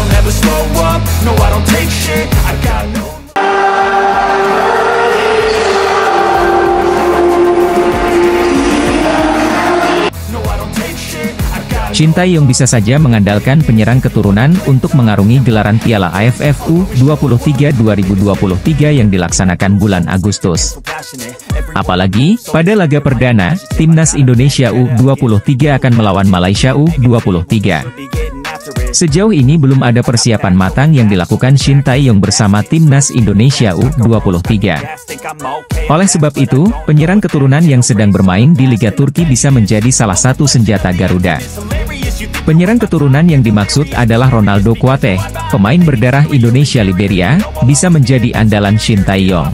don't ever slow up, no I don't take shit, I got no. Shin Tae-yong bisa saja mengandalkan penyerang keturunan untuk mengarungi gelaran Piala AFF U23 2023 yang dilaksanakan bulan Agustus. Apalagi, pada laga perdana, Timnas Indonesia U23 akan melawan Malaysia U23. Sejauh ini belum ada persiapan matang yang dilakukan Shin Tae-yong bersama Timnas Indonesia U23. Oleh sebab itu, penyerang keturunan yang sedang bermain di Liga Turki bisa menjadi salah satu senjata Garuda. Penyerang keturunan yang dimaksud adalah Ronaldo Kuateh, pemain berdarah Indonesia-Liberia, bisa menjadi andalan Shin Tae-yong.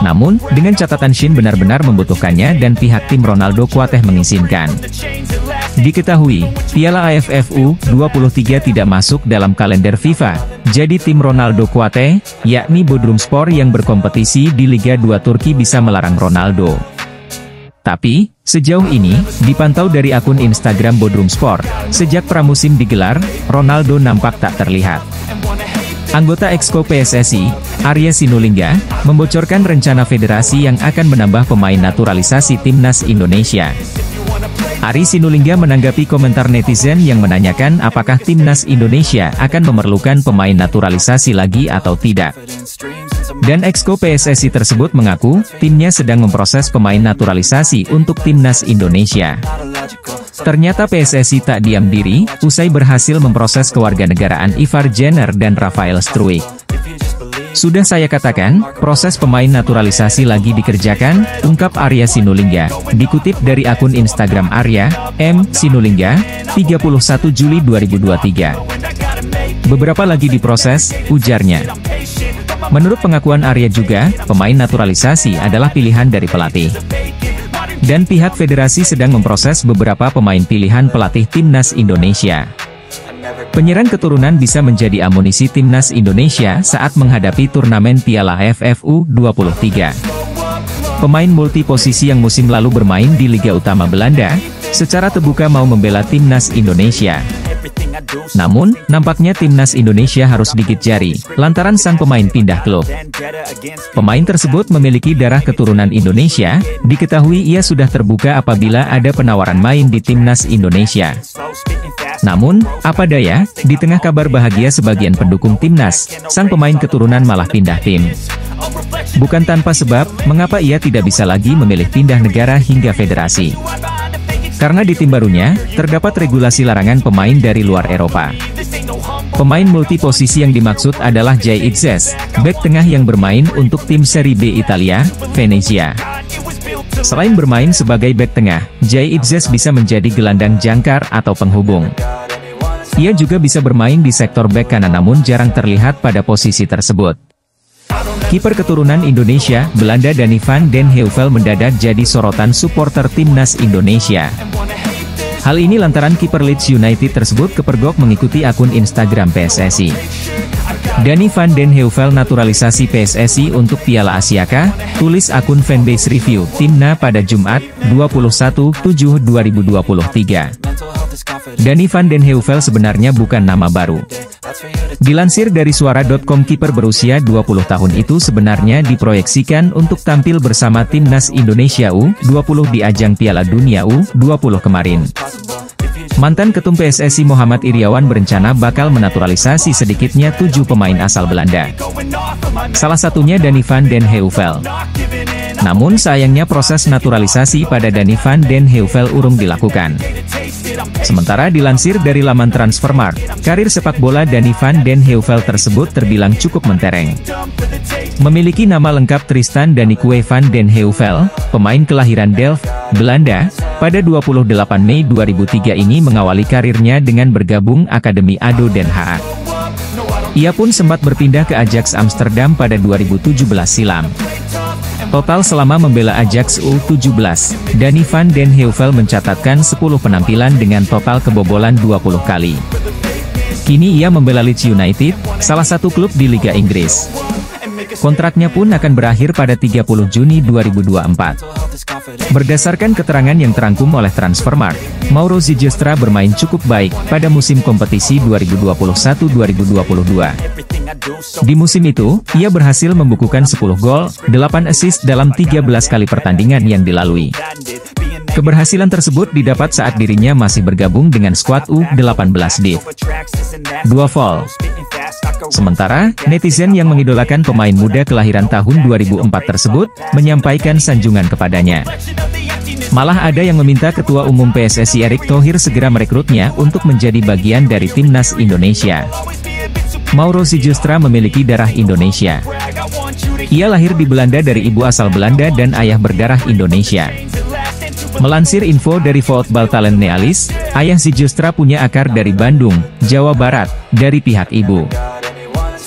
Namun, dengan catatan Shin benar-benar membutuhkannya dan pihak tim Ronaldo Kuateh mengizinkan. Diketahui, Piala AFF U23 tidak masuk dalam kalender FIFA, jadi tim Ronaldo Kuateh, yakni Bodrumspor yang berkompetisi di Liga 2 Turki bisa melarang Ronaldo. Tapi, sejauh ini, dipantau dari akun Instagram Bodrumspor, sejak pramusim digelar, Ronaldo nampak tak terlihat. Anggota Exco PSSI, Arya Sinulinga, membocorkan rencana federasi yang akan menambah pemain naturalisasi Timnas Indonesia. Ari Sinulinga menanggapi komentar netizen yang menanyakan apakah Timnas Indonesia akan memerlukan pemain naturalisasi lagi atau tidak. Dan Exco PSSI tersebut mengaku, timnya sedang memproses pemain naturalisasi untuk Timnas Indonesia. Ternyata PSSI tak diam diri, usai berhasil memproses kewarganegaraan Ivar Jenner dan Rafael Struijk. Sudah saya katakan, proses pemain naturalisasi lagi dikerjakan, ungkap Arya Sinulinga, dikutip dari akun Instagram Arya, M. Sinulinga, 31 Juli 2023. Beberapa lagi diproses, ujarnya. Menurut pengakuan Arya juga, pemain naturalisasi adalah pilihan dari pelatih. Dan pihak federasi sedang memproses beberapa pemain pilihan pelatih Timnas Indonesia. Penyerang keturunan bisa menjadi amunisi Timnas Indonesia saat menghadapi turnamen Piala AFF U23. Pemain multiposisi yang musim lalu bermain di Liga Utama Belanda, secara terbuka mau membela Timnas Indonesia. Namun, nampaknya Timnas Indonesia harus gigit jari, lantaran sang pemain pindah klub. Pemain tersebut memiliki darah keturunan Indonesia, diketahui ia sudah terbuka apabila ada penawaran main di Timnas Indonesia. Namun, apa daya, di tengah kabar bahagia sebagian pendukung Timnas, sang pemain keturunan malah pindah tim. Bukan tanpa sebab, mengapa ia tidak bisa lagi memilih pindah negara hingga federasi. Karena di tim barunya, terdapat regulasi larangan pemain dari luar Eropa. Pemain multiposisi yang dimaksud adalah Jay Itzes, bek tengah yang bermain untuk tim Serie B Italia, Venezia. Selain bermain sebagai bek tengah, Jay Itzes bisa menjadi gelandang jangkar atau penghubung. Ia juga bisa bermain di sektor bek kanan namun jarang terlihat pada posisi tersebut. Kiper keturunan Indonesia, Belanda Danny van den Heuvel mendadak jadi sorotan supporter Timnas Indonesia. Hal ini lantaran kiper Leeds United tersebut kepergok mengikuti akun Instagram PSSI. Danny van den Heuvel naturalisasi PSSI untuk Piala Asia kah? Tulis akun Fanbase Review Timna pada Jumat, 21/7/2023. Danny van den Heuvel sebenarnya bukan nama baru. Dilansir dari suara.com, kiper berusia 20 tahun itu sebenarnya diproyeksikan untuk tampil bersama Timnas Indonesia U20 di ajang Piala Dunia U20 kemarin. Mantan Ketum PSSI Muhammad Iriawan berencana bakal menaturalisasi sedikitnya 7 pemain asal Belanda. Salah satunya Danny van den Heuvel. Namun sayangnya proses naturalisasi pada Danny van den Heuvel urung dilakukan. Sementara dilansir dari laman Transfermarkt, karir sepak bola Danny van den Heuvel tersebut terbilang cukup mentereng. Memiliki nama lengkap Tristan Danique van den Heuvel, pemain kelahiran Delft, Belanda, pada 28 Mei 2003 ini mengawali karirnya dengan bergabung Akademi ADO Den Haag. Ia pun sempat berpindah ke Ajax Amsterdam pada 2017 silam. Total selama membela Ajax U17, Danny van den Heuvel mencatatkan 10 penampilan dengan total kebobolan 20 kali. Kini ia membela Leeds United, salah satu klub di Liga Inggris. Kontraknya pun akan berakhir pada 30 Juni 2024. Berdasarkan keterangan yang terangkum oleh Transfermarkt, Mauro Zylstra bermain cukup baik pada musim kompetisi 2021-2022. Di musim itu, ia berhasil membukukan 10 gol, 8 assist dalam 13 kali pertandingan yang dilalui. Keberhasilan tersebut didapat saat dirinya masih bergabung dengan skuad U18 Div 2 Vol. Sementara, netizen yang mengidolakan pemain muda kelahiran tahun 2004 tersebut, menyampaikan sanjungan kepadanya. Malah ada yang meminta Ketua Umum PSSI Erick Thohir segera merekrutnya untuk menjadi bagian dari timnas Indonesia. Mauro Zylstra memiliki darah Indonesia. Ia lahir di Belanda dari ibu asal Belanda dan ayah berdarah Indonesia. Melansir info dari Voetbal Talent Nealis, ayah Zylstra punya akar dari Bandung, Jawa Barat, dari pihak ibu.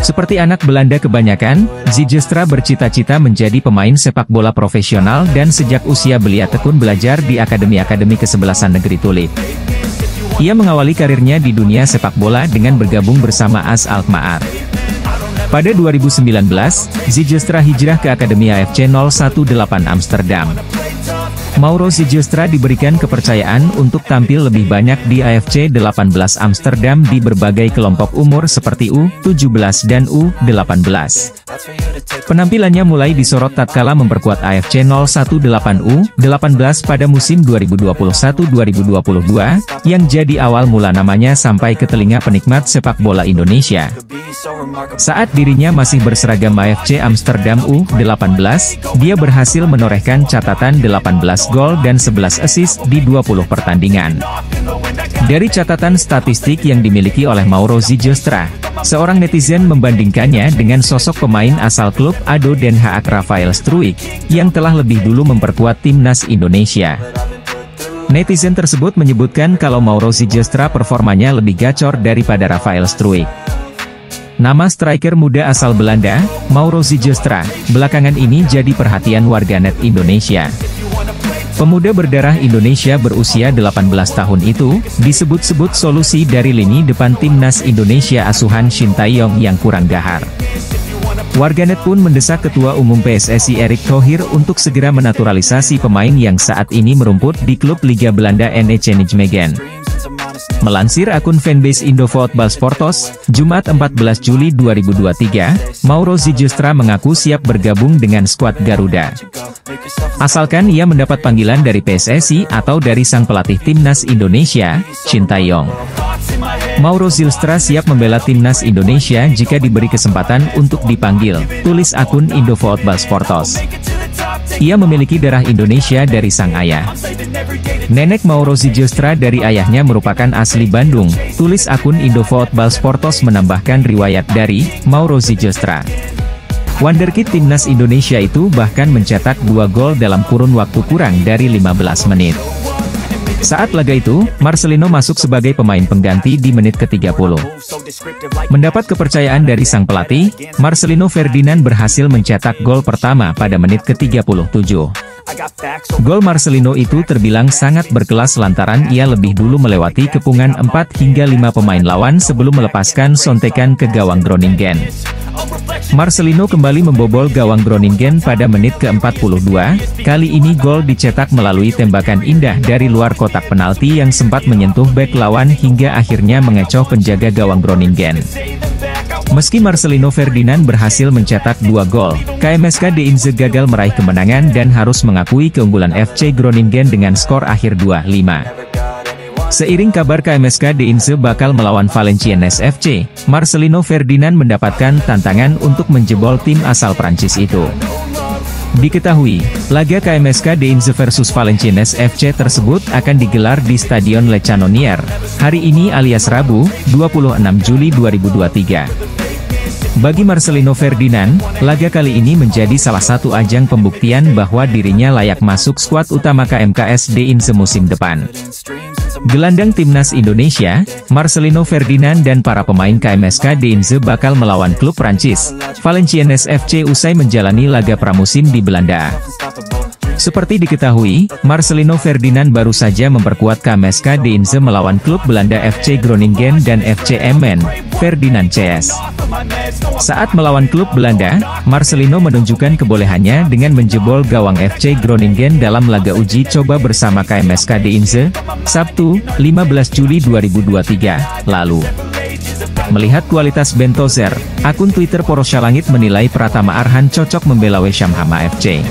Seperti anak Belanda kebanyakan, Zylstra bercita-cita menjadi pemain sepak bola profesional dan sejak usia belia tekun belajar di akademi-akademi kesebelasan negeri Tulip. Ia mengawali karirnya di dunia sepak bola dengan bergabung bersama AS Alkmaar. Pada 2019, Zylstra hijrah ke Akademi AFC 018 Amsterdam. Mauro Zylstra diberikan kepercayaan untuk tampil lebih banyak di AFC 18 Amsterdam di berbagai kelompok umur seperti U17 dan U18. Penampilannya mulai disorot tatkala memperkuat AFC 08 U18 pada musim 2021-2022, yang jadi awal mula namanya sampai ke telinga penikmat sepak bola Indonesia. Saat dirinya masih berseragam AFC Amsterdam U18, dia berhasil menorehkan catatan 18 gol dan 11 assist di 20 pertandingan. Dari catatan statistik yang dimiliki oleh Mauro Zylstra, seorang netizen membandingkannya dengan sosok pemain asal klub ADO Den Haag Rafael Struijk, yang telah lebih dulu memperkuat timnas Indonesia. Netizen tersebut menyebutkan kalau Mauro Zylstra performanya lebih gacor daripada Rafael Struijk. Nama striker muda asal Belanda, Mauro Zylstra, belakangan ini jadi perhatian warganet Indonesia. Pemuda berdarah Indonesia berusia 18 tahun itu, disebut-sebut solusi dari lini depan timnas Indonesia asuhan Shin Tae-yong yang kurang gahar. Warganet pun mendesak Ketua Umum PSSI Erick Thohir untuk segera menaturalisasi pemain yang saat ini merumput di klub Liga Belanda NEC Nijmegen. Melansir akun fanbase Indo Voetbal Sportos, Jumat 14 Juli 2023, Mauro Zylstra mengaku siap bergabung dengan skuad Garuda. Asalkan ia mendapat panggilan dari PSSI atau dari sang pelatih timnas Indonesia, Shin Tae-yong. Mauro Zylstra siap membela timnas Indonesia jika diberi kesempatan untuk dipanggil, tulis akun Indo Voetbal Sportos. Ia memiliki darah Indonesia dari sang ayah. Nenek Mauro Zylstra dari ayahnya merupakan asli Bandung, tulis akun Indo Voetbal Sportos menambahkan riwayat dari Mauro Zylstra. Wonderkid timnas Indonesia itu bahkan mencetak 2 gol dalam kurun waktu kurang dari 15 menit. Saat laga itu, Marcelino masuk sebagai pemain pengganti di menit ke-30. Mendapat kepercayaan dari sang pelatih, Marcelino Ferdinand berhasil mencetak gol pertama pada menit ke-37. Gol Marcelino itu terbilang sangat berkelas lantaran ia lebih dulu melewati kepungan 4 hingga 5 pemain lawan sebelum melepaskan sontekan ke gawang Groningen. Marcelino kembali membobol gawang Groningen pada menit ke-42, kali ini gol dicetak melalui tembakan indah dari luar kotak penalti yang sempat menyentuh bek lawan hingga akhirnya mengecoh penjaga gawang Groningen. Meski Marcelino Ferdinand berhasil mencetak 2 gol, KMSK Deinze gagal meraih kemenangan dan harus mengakui keunggulan FC Groningen dengan skor akhir 2-5. Seiring kabar KMSK Deinze bakal melawan Valenciennes FC, Marcelino Ferdinand mendapatkan tantangan untuk menjebol tim asal Prancis itu. Diketahui, laga KMSK Deinze versus Valenciennes FC tersebut akan digelar di Stadion Le Cannonier, hari ini alias Rabu, 26 Juli 2023. Bagi Marcelino Ferdinand, laga kali ini menjadi salah satu ajang pembuktian bahwa dirinya layak masuk skuad utama KMKS Deinze musim depan. Gelandang timnas Indonesia, Marcelino Ferdinand dan para pemain KMSK Deinze bakal melawan klub Prancis, Valenciennes FC usai menjalani laga pramusim di Belanda. Seperti diketahui, Marcelino Ferdinand baru saja memperkuat KMSK Deinze melawan klub Belanda FC Groningen dan FC Emmen, Ferdinand CS. Saat melawan klub Belanda, Marcelino menunjukkan kebolehannya dengan menjebol gawang FC Groningen dalam laga uji coba bersama KMSK Deinze, Sabtu, 15 Juli 2023, lalu. Melihat kualitas Bentozer, akun Twitter Poroshalangit menilai Pratama Arhan cocok membela West Ham FC.